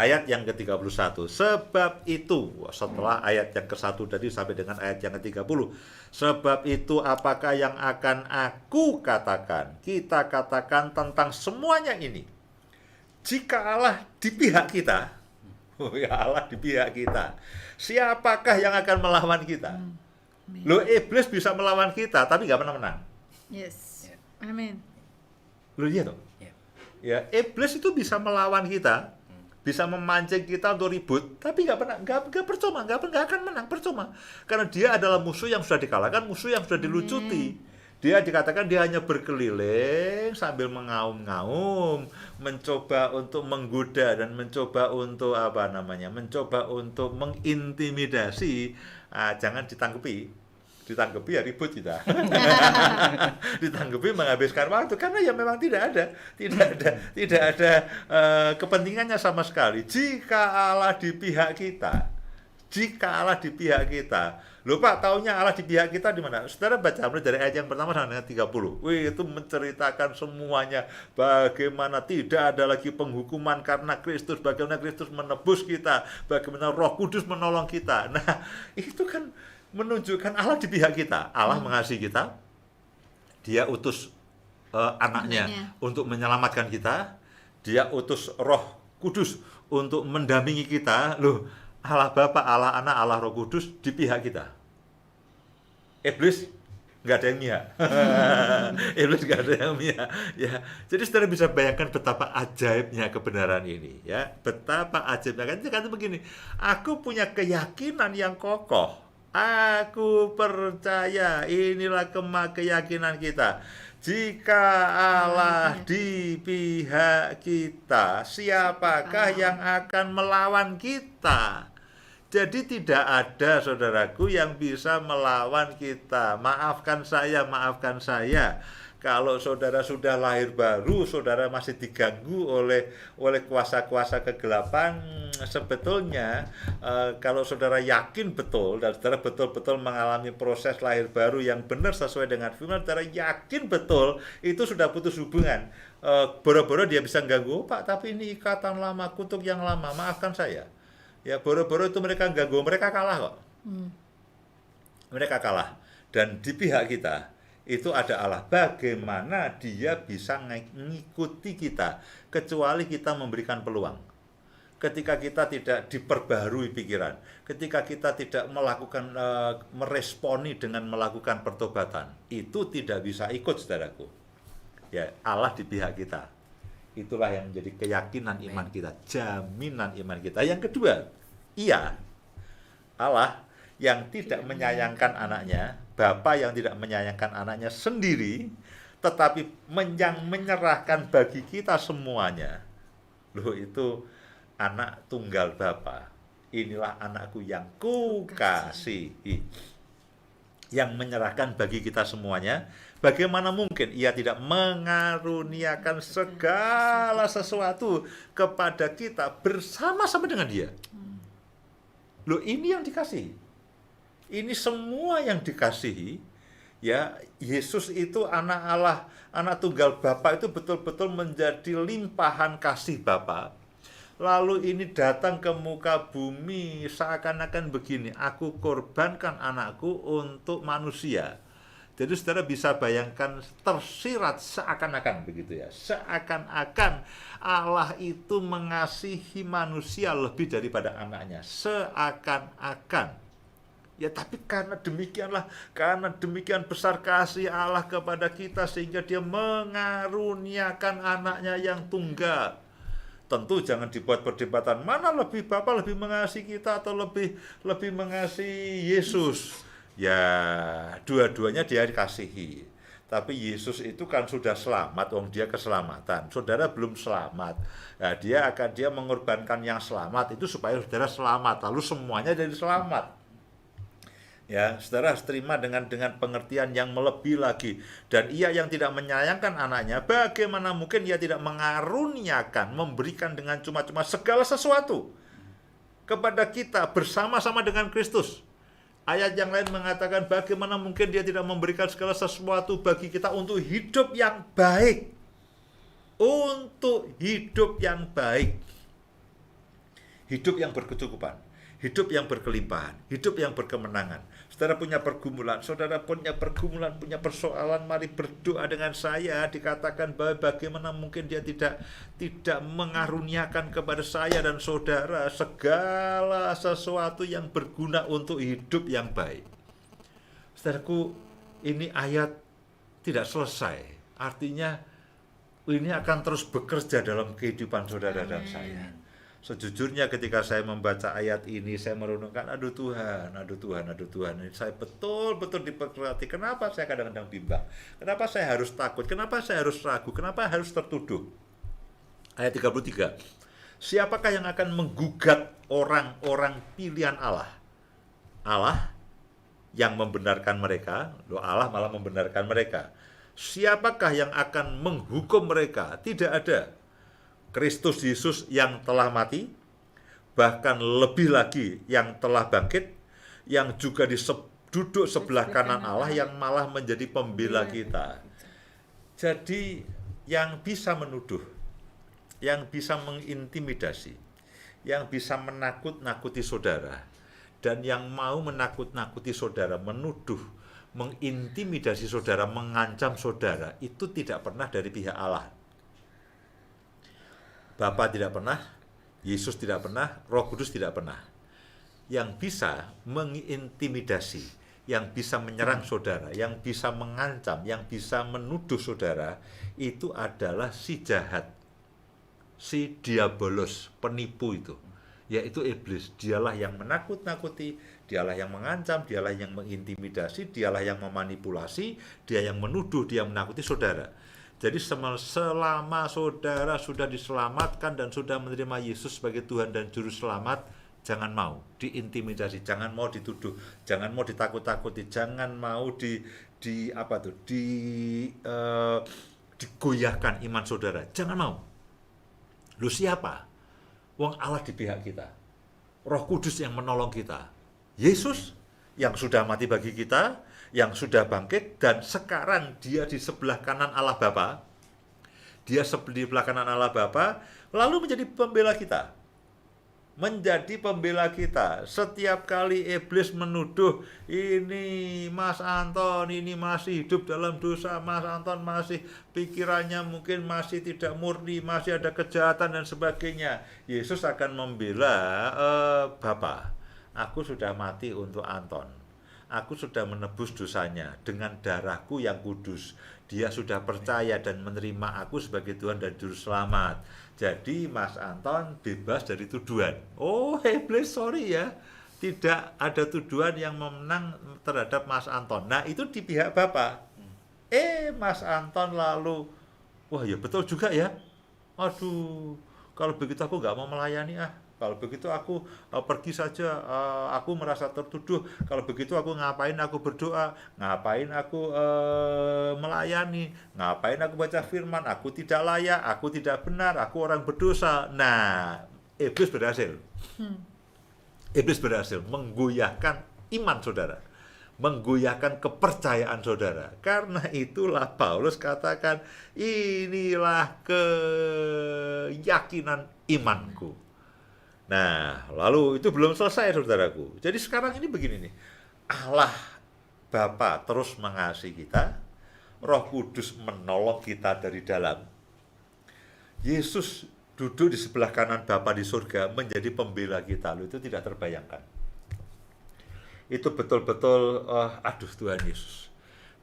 ayat yang ke-31. Sebab itu, setelah ayat yang ke-1 tadi sampai dengan ayat yang ke-30. Sebab itu apakah yang akan aku katakan? Kita katakan tentang semuanya ini. Jika Allah di pihak kita, oh ya Allah di pihak kita, siapakah yang akan melawan kita? Loh, iblis bisa melawan kita, tapi nggak pernah menang. Yes. Amin. Loh iya toh? Ya, iblis itu bisa melawan kita, bisa memancing kita untuk ribut, tapi nggak percuma, nggak akan menang, percuma. Karena dia adalah musuh yang sudah dikalahkan, musuh yang sudah dilucuti. Dia dikatakan dia hanya berkeliling sambil mengaum-ngaum, mencoba untuk menggoda dan mencoba untuk mencoba untuk mengintimidasi. Jangan ditanggapi ya ribut kita. Ditanggapi menghabiskan waktu karena ya memang tidak ada kepentingannya sama sekali. Jika Allah di pihak kita, loh Pak, taunya Allah di pihak kita di mana? Saudara baca mulai dari ayat yang pertama sampai dengan 30. Wih, itu menceritakan semuanya, bagaimana tidak ada lagi penghukuman karena Kristus, bagaimana Kristus menebus kita, bagaimana Roh Kudus menolong kita. Nah, itu kan menunjukkan Allah di pihak kita. Allah mengasihi kita. Dia utus anaknya untuk menyelamatkan kita. Dia utus Roh Kudus untuk mendampingi kita. Loh, Allah Bapa, Allah Anak, Allah Roh Kudus di pihak kita. Iblis nggak ada yang mihak. Iblis nggak ada yang mihak. Ya, jadi saudara bisa bayangkan betapa ajaibnya kebenaran ini. Ya, betapa ajaibnya. Kan begini, aku punya keyakinan yang kokoh. Aku percaya, inilah keyakinan kita. Jika Allah di pihak kita, siapakah yang akan melawan kita? Jadi tidak ada, saudaraku, yang bisa melawan kita. Maafkan saya. Kalau saudara sudah lahir baru, saudara masih diganggu oleh kuasa-kuasa kegelapan. Sebetulnya kalau saudara yakin betul dan saudara betul-betul mengalami proses lahir baru yang benar sesuai dengan firman, saudara yakin betul itu sudah putus hubungan. Boro-boro dia bisa ganggu, Pak, tapi ini ikatan lama, kutuk yang lama, maafkan saya. Ya, boro-boro itu mereka ganggu, mereka kalah kok. Mereka kalah. Dan di pihak kita itu ada Allah. Bagaimana dia bisa mengikuti kita kecuali kita memberikan peluang. Ketika kita tidak diperbarui pikiran, ketika kita tidak melakukan meresponi dengan melakukan pertobatan, itu tidak bisa ikut, saudaraku. Ya, Allah di pihak kita. Itulah yang menjadi keyakinan iman kita, jaminan iman kita. Yang kedua, Allah yang tidak menyayangkan anaknya, Bapa yang tidak menyayangkan anaknya sendiri, tetapi yang menyerahkan bagi kita semuanya. Loh, itu anak tunggal Bapa. Inilah anakku yang kukasihi, yang menyerahkan bagi kita semuanya. Bagaimana mungkin ia tidak mengaruniakan segala sesuatu kepada kita bersama-sama dengan dia? Loh, ini yang dikasihi. Ini semua yang dikasihi. Ya, Yesus itu anak Allah, anak tunggal Bapa, itu betul-betul menjadi limpahan kasih Bapa. Lalu ini datang ke muka bumi seakan-akan begini, aku korbankan anakku untuk manusia. Jadi saudara bisa bayangkan tersirat seakan-akan begitu ya. Seakan-akan Allah itu mengasihi manusia lebih daripada anaknya. Seakan-akan. Ya, tapi karena demikian besar kasih Allah kepada kita sehingga dia mengaruniakan anaknya yang tunggal. Tentu jangan dibuat perdebatan mana lebih Bapa lebih mengasihi kita atau lebih mengasihi Yesus. Ya, dua-duanya dia dikasihi. Tapi Yesus itu kan sudah selamat, dia keselamatan. Saudara belum selamat. Nah, dia mengorbankan yang selamat itu supaya saudara selamat. Lalu semuanya jadi selamat. Ya, saudara harus terima dengan pengertian yang melebihi lagi. Dan ia yang tidak menyayangkan anaknya, bagaimana mungkin ia tidak mengaruniakan, memberikan dengan cuma-cuma segala sesuatu kepada kita bersama-sama dengan Kristus. Ayat yang lain mengatakan bagaimana mungkin dia tidak memberikan segala sesuatu bagi kita untuk hidup yang baik. Untuk hidup yang baik. hidup yang berkecukupan, hidup yang berkelimpahan, hidup yang berkemenangan. Saudara punya pergumulan, punya persoalan, mari berdoa dengan saya. Dikatakan bahwa bagaimana mungkin dia tidak mengaruniakan kepada saya dan saudara segala sesuatu yang berguna untuk hidup yang baik. Saudaraku, ini ayat tidak selesai. Artinya ini akan terus bekerja dalam kehidupan saudara dan saya. Sejujurnya ketika saya membaca ayat ini, saya merenungkan, aduh Tuhan, ini saya betul-betul diperhati. Kenapa saya kadang-kadang bimbang? Kenapa saya harus takut? Kenapa saya harus ragu? Kenapa harus tertuduh? Ayat 33. Siapakah yang akan menggugat orang-orang pilihan Allah? Allah yang membenarkan mereka, Allah malah membenarkan mereka. Siapakah yang akan menghukum mereka? Tidak ada. Kristus Yesus yang telah mati, bahkan lebih lagi yang telah bangkit, yang juga duduk sebelah kanan Allah, yang malah menjadi pembela kita. Jadi yang bisa menuduh, yang bisa mengintimidasi, yang bisa menakut-nakuti saudara, dan yang mau menakut-nakuti saudara, menuduh, mengintimidasi saudara, mengancam saudara, itu tidak pernah dari pihak Allah. Bapa tidak pernah, Yesus tidak pernah, Roh Kudus tidak pernah. Yang bisa mengintimidasi, yang bisa menyerang saudara, yang bisa mengancam, yang bisa menuduh saudara, itu adalah si jahat, si diabolos, penipu itu, yaitu iblis. Dialah yang menakut-nakuti, dialah yang mengancam, dialah yang mengintimidasi, dialah yang memanipulasi, dia yang menuduh, dia yang menakuti saudara. Jadi selama saudara sudah diselamatkan dan sudah menerima Yesus sebagai Tuhan dan Juru Selamat, jangan mau diintimidasi, jangan mau dituduh, jangan mau ditakut-takuti, jangan mau digoyahkan iman saudara, jangan mau. Lu siapa? Wong Allah di pihak kita, Roh Kudus yang menolong kita, Yesus yang sudah mati bagi kita, yang sudah bangkit, dan sekarang dia di sebelah kanan Allah Bapa. Dia di sebelah kanan Allah Bapa, lalu menjadi pembela kita. Menjadi pembela kita. Setiap kali iblis menuduh, ini Mas Anton, ini masih hidup dalam dosa, Mas Anton masih pikirannya mungkin masih tidak murni, masih ada kejahatan dan sebagainya. Yesus akan membela, Bapa, aku sudah mati untuk Anton. Aku sudah menebus dosanya dengan darahku yang kudus. Dia sudah percaya dan menerima aku sebagai Tuhan dan Juru Selamat. Jadi Mas Anton bebas dari tuduhan. Oh, iblis, sorry ya, tidak ada tuduhan yang memenang terhadap Mas Anton. Nah, itu di pihak Bapak. Mas Anton lalu, wah ya betul juga ya. Aduh, kalau begitu aku nggak mau melayani Kalau begitu aku pergi saja, aku merasa tertuduh. Kalau begitu aku ngapain aku berdoa, ngapain aku melayani, ngapain aku baca firman, aku tidak layak, aku tidak benar, aku orang berdosa. Nah, iblis berhasil. Iblis berhasil menggoyahkan iman saudara, menggoyahkan kepercayaan saudara. Karena itulah Paulus katakan, inilah keyakinan imanku. Nah, lalu itu belum selesai saudaraku. Jadi sekarang ini begini nih. Allah Bapa terus mengasihi kita, Roh Kudus menolong kita dari dalam. Yesus duduk di sebelah kanan Bapa di surga menjadi pembela kita. Lalu itu tidak terbayangkan. Itu betul-betul, aduh Tuhan Yesus.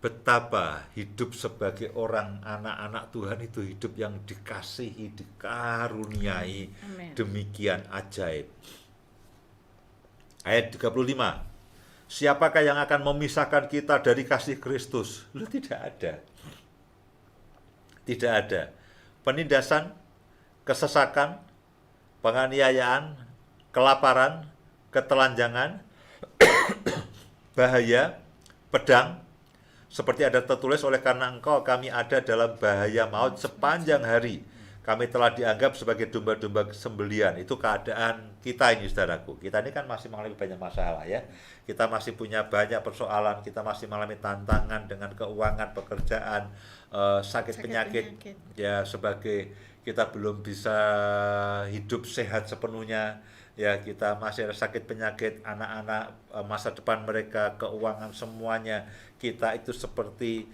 Betapa hidup sebagai orang anak-anak Tuhan itu hidup yang dikasihi, dikaruniai. Amen. Demikian ajaib. Ayat 35. Siapakah yang akan memisahkan kita dari kasih Kristus? Lu tidak ada. Tidak ada. Penindasan, kesesakan, penganiayaan, kelaparan, ketelanjangan, bahaya, pedang, seperti ada tertulis, oleh karena engkau kami ada dalam bahaya maut sepanjang hari. Kami telah dianggap sebagai domba-domba sembelian. Itu keadaan kita ini, saudaraku. Kita ini kan masih mengalami banyak masalah ya. Kita masih punya banyak persoalan. Kita masih mengalami tantangan dengan keuangan, pekerjaan, sakit penyakit. Ya, sebagai kita belum bisa hidup sehat sepenuhnya. ya kita masih ada sakit penyakit, anak-anak masa depan mereka, keuangan semuanya, kita itu seperti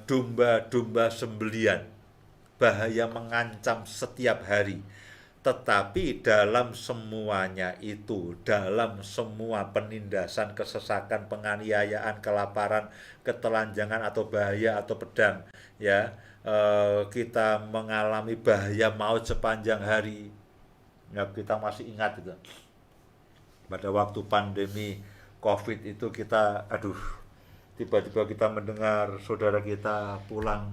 domba-domba sembelian, bahaya mengancam setiap hari. Tetapi dalam semuanya itu, dalam semua penindasan, kesesakan, penganiayaan, kelaparan, ketelanjangan atau bahaya atau pedang, ya kita mengalami bahaya maut sepanjang hari. Ya, kita masih ingat itu. Pada waktu pandemi COVID itu kita, tiba-tiba kita mendengar saudara kita pulang,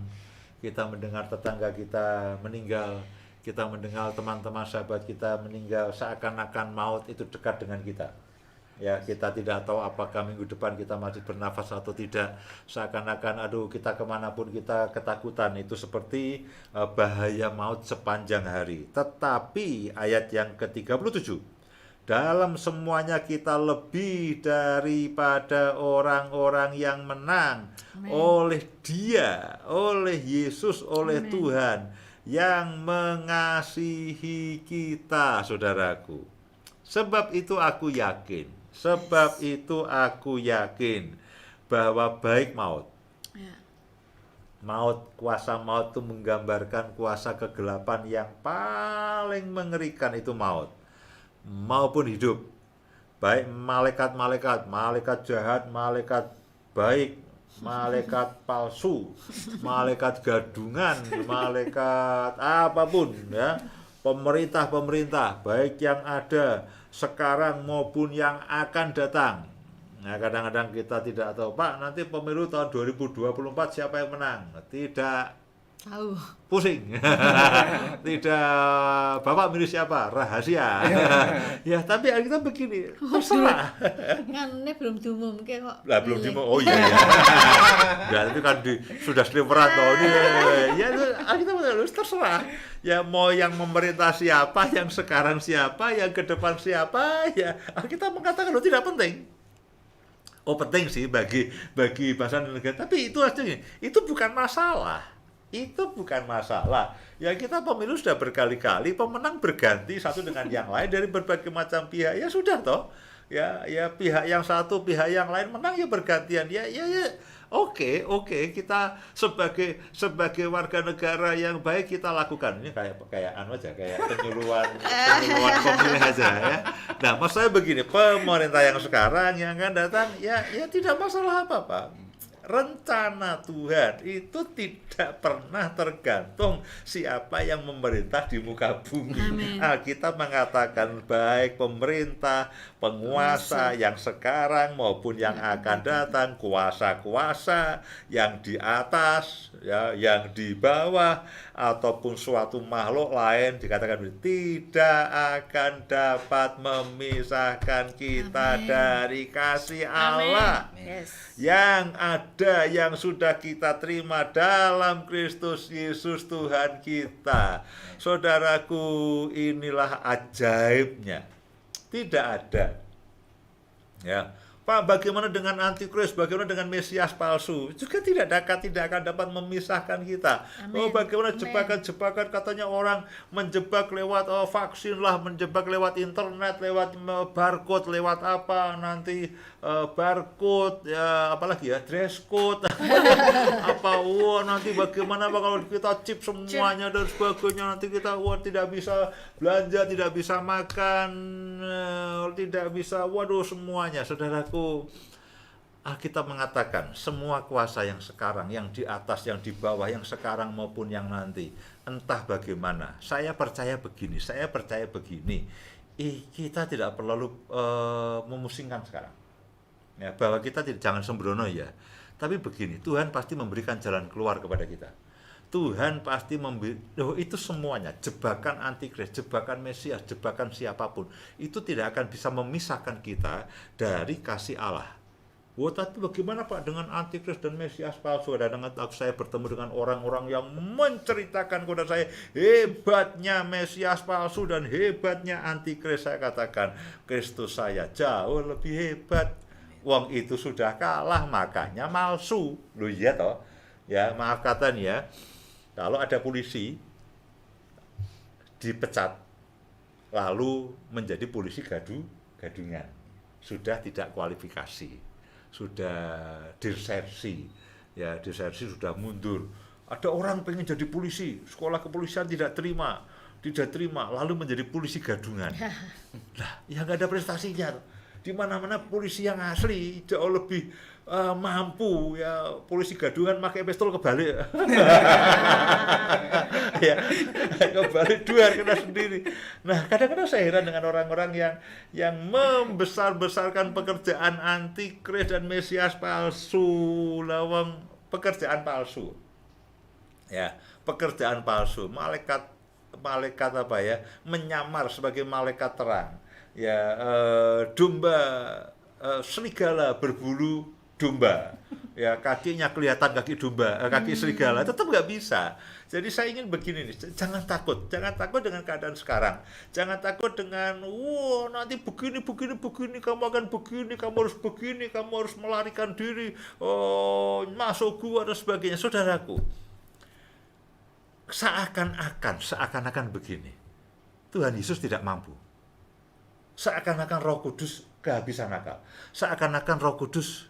kita mendengar tetangga kita meninggal, kita mendengar teman-teman sahabat kita meninggal, seakan-akan maut itu dekat dengan kita. Ya, kita tidak tahu apakah minggu depan kita masih bernafas atau tidak. Seakan-akan kita kemanapun kita ketakutan. Itu seperti bahaya maut sepanjang hari. Tetapi ayat yang ke-37, dalam semuanya kita lebih daripada orang-orang yang menang. Amen. Oleh Dia, oleh Yesus, oleh Amen. Tuhan yang mengasihi kita, saudaraku. Sebab itu aku yakin bahwa baik maut. Ya. Maut, kuasa maut itu menggambarkan kuasa kegelapan yang paling mengerikan, itu maut. Maupun hidup. Baik malaikat-malaikat, malaikat jahat, malaikat baik, malaikat palsu, malaikat gadungan, malaikat apapun, ya, pemerintah-pemerintah, baik yang ada sekarang maupun yang akan datang. Nah, kadang-kadang kita tidak tahu, Pak, nanti pemilu tahun 2024 siapa yang menang? Tidak Tahu. pusing. Tidak, Bapak milih siapa? Rahasia. Ya, tapi kita begini, terserah. Kan ini belum diumumkan kok. Lah belum milih. oh iya ya. Ya itu kan sudah seliweran toh ini. Ya itu kita terserah. Ya mau yang memerintah siapa, yang sekarang siapa, yang ke depan siapa, ya kita mengatakan tidak penting. Oh penting sih bagi bangsa dan negara, tapi itu artinya itu bukan masalah. Itu bukan masalah. Ya kita pemilu sudah berkali-kali, pemenang berganti satu dengan yang lain dari berbagai macam pihak. Ya sudah toh. Ya pihak yang satu, pihak yang lain menang ya bergantian. Ya. Oke, kita sebagai warga negara yang baik kita lakukan. Ini kayak aja, kayak penyuluhan pemilih aja ya. Nah, maksud saya begini, pemerintah yang sekarang yang akan datang ya tidak masalah apa-apa. Rencana Tuhan itu tidak pernah tergantung siapa yang memerintah di muka bumi. Amin. Alkitab mengatakan baik pemerintah, penguasa yang sekarang maupun yang akan datang, kuasa-kuasa yang di atas, ya, yang di bawah, ataupun suatu makhluk lain, dikatakan tidak akan dapat memisahkan kita Amin. dari kasih Allah. Amin. Yes. Yang ada, yang sudah kita terima dalam Kristus Yesus Tuhan kita. Saudaraku, inilah ajaibnya. Tidak ada. Ya. Pak, bagaimana dengan antikris? Bagaimana dengan Mesias palsu? Juga tidak akan dapat memisahkan kita. Amin. Oh, bagaimana Amin. jebakan-jebakan, katanya orang menjebak lewat vaksin lah, menjebak lewat internet, lewat barcode, lewat apa nanti barcode, ya apalagi ya dress code, nanti bagaimana kalau kita chip semuanya dan sebagainya, nanti kita tidak bisa belanja, tidak bisa makan, tidak bisa semuanya. Saudaraku, Alkitab mengatakan semua kuasa yang sekarang, yang di atas, yang di bawah, yang sekarang maupun yang nanti, entah bagaimana, saya percaya begini, kita tidak perlu memusingkan sekarang, ya, bahwa kita jangan sembrono ya, tapi begini, Tuhan pasti memberikan jalan keluar kepada kita. Tuhan pasti itu semuanya, jebakan antikris, jebakan Mesias, jebakan siapapun, itu tidak akan bisa memisahkan kita dari kasih Allah. Tapi bagaimana Pak dengan antikris dan Mesias palsu? Dan saya bertemu dengan orang-orang yang menceritakan kepada saya hebatnya Mesias palsu dan hebatnya antikris. Saya katakan, Kristus saya jauh lebih hebat. Wong itu sudah kalah, makanya palsu. Loh iya toh? Ya, maaf kata nih ya. Kalau ada polisi dipecat lalu menjadi polisi gadungan. Sudah tidak kualifikasi, sudah desersi, ya desersi sudah mundur. Ada orang pengen jadi polisi, sekolah kepolisian tidak terima, lalu menjadi polisi gadungan. Lah, ya nggak ada prestasinya. Di mana-mana polisi yang asli jauh lebih mampu, ya polisi gadungan pakai pistol kebalik. Ya, kebalik dua kena sendiri. Nah, kadang-kadang saya heran dengan orang-orang yang membesar-besarkan pekerjaan antikris dan mesias palsu, lawang pekerjaan palsu. Ya, pekerjaan palsu, malaikat apa ya, menyamar sebagai malaikat terang. Ya, domba serigala berbulu domba, ya kakinya kelihatan kaki domba, kaki serigala, tetap nggak bisa. Jadi saya ingin begini nih, jangan takut dengan keadaan sekarang, jangan takut dengan nanti begini, kamu akan begini, kamu harus melarikan diri, masuk gua dan sebagainya. Saudaraku, seakan-akan begini, Tuhan Yesus tidak mampu. Seakan-akan Roh Kudus kehabisan akal. Seakan-akan Roh Kudus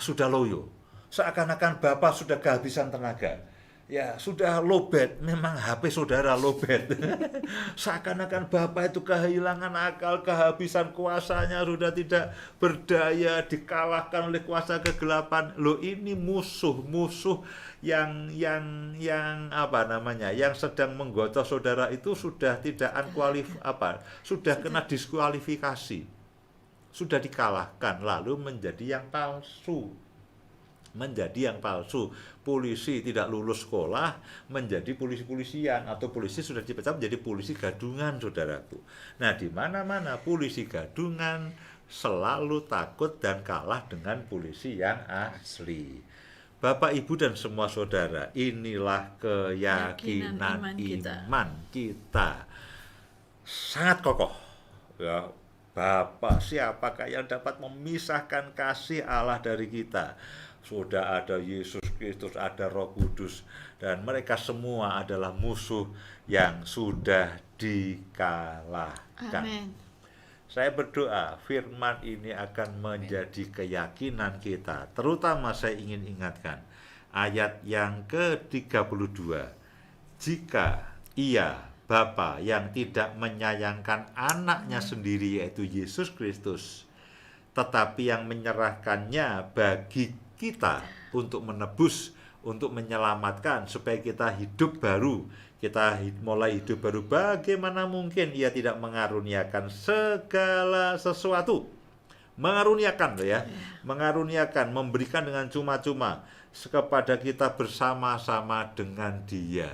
sudah loyo. Seakan-akan Bapa sudah kehabisan tenaga. Ya, sudah lowbat. Memang HP saudara lowbat. Seakan-akan Bapa itu kehilangan akal, kehabisan kuasanya, sudah tidak berdaya, dikalahkan oleh kuasa kegelapan. Loh, ini musuh yang apa namanya, yang sedang menggotoh saudara itu sudah tidak sudah kena diskualifikasi, sudah dikalahkan, lalu menjadi yang palsu. Polisi tidak lulus sekolah menjadi polisi-polisian, atau polisi sudah dipecat menjadi polisi gadungan, saudaraku. Nah, di mana-mana polisi gadungan selalu takut dan kalah dengan polisi yang asli. Bapak, Ibu, dan semua saudara, inilah keyakinan iman kita. Sangat kokoh. Ya, Bapak, siapakah yang dapat memisahkan kasih Allah dari kita? Sudah ada Yesus Kristus, ada Roh Kudus, dan mereka semua adalah musuh yang sudah dikalahkan. Amen. Saya berdoa firman ini akan menjadi keyakinan kita. Terutama saya ingin ingatkan ayat yang ke-32. Jika ia, Bapa, yang tidak menyayangkan anaknya sendiri, yaitu Yesus Kristus, tetapi yang menyerahkannya bagi kita untuk menebus, untuk menyelamatkan, supaya kita hidup baru, kita mulai hidup baru, bagaimana mungkin ia tidak mengaruniakan segala sesuatu? Mengaruniakan, mengaruniakan, memberikan dengan cuma-cuma kepada kita bersama-sama dengan Dia.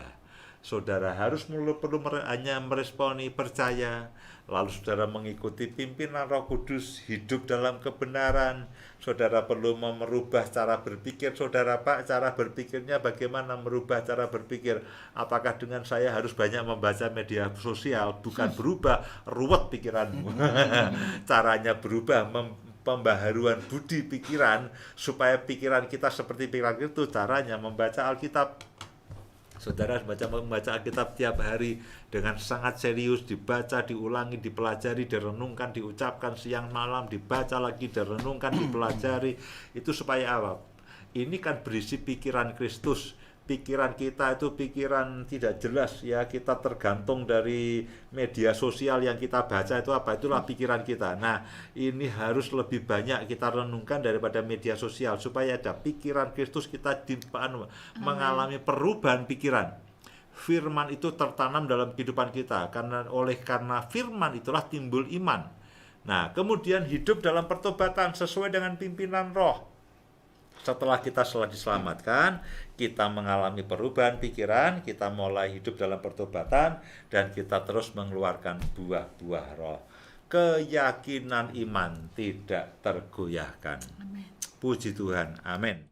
Saudara harus perlu hanya meresponi, percaya, lalu saudara mengikuti pimpinan Roh Kudus, hidup dalam kebenaran. Saudara perlu merubah cara berpikir saudara, Pak. Cara berpikirnya bagaimana? Merubah cara berpikir. Apakah dengan saya harus banyak membaca media sosial? Bukan berubah, ruwet pikiranmu. Caranya berubah, pembaharuan budi pikiran, supaya pikiran kita seperti pikiran itu. Caranya membaca Alkitab. Saudara membaca Alkitab tiap hari dengan sangat serius, dibaca, diulangi, dipelajari, direnungkan, diucapkan siang malam, dibaca lagi, direnungkan, dipelajari. Itu supaya apa? Ini kan berisi pikiran Kristus. Pikiran kita itu pikiran tidak jelas, ya, kita tergantung dari media sosial yang kita baca itu apa, itulah pikiran kita. Nah, ini harus lebih banyak kita renungkan daripada media sosial, supaya ada pikiran Kristus, kita mengalami perubahan pikiran. Firman itu tertanam dalam kehidupan kita, karena firman itulah timbul iman. Nah, kemudian hidup dalam pertobatan sesuai dengan pimpinan Roh. Setelah kita diselamatkan, kita mengalami perubahan pikiran, kita mulai hidup dalam pertobatan, dan kita terus mengeluarkan buah-buah Roh. Keyakinan iman tidak tergoyahkan. Amin. Puji Tuhan. Amin.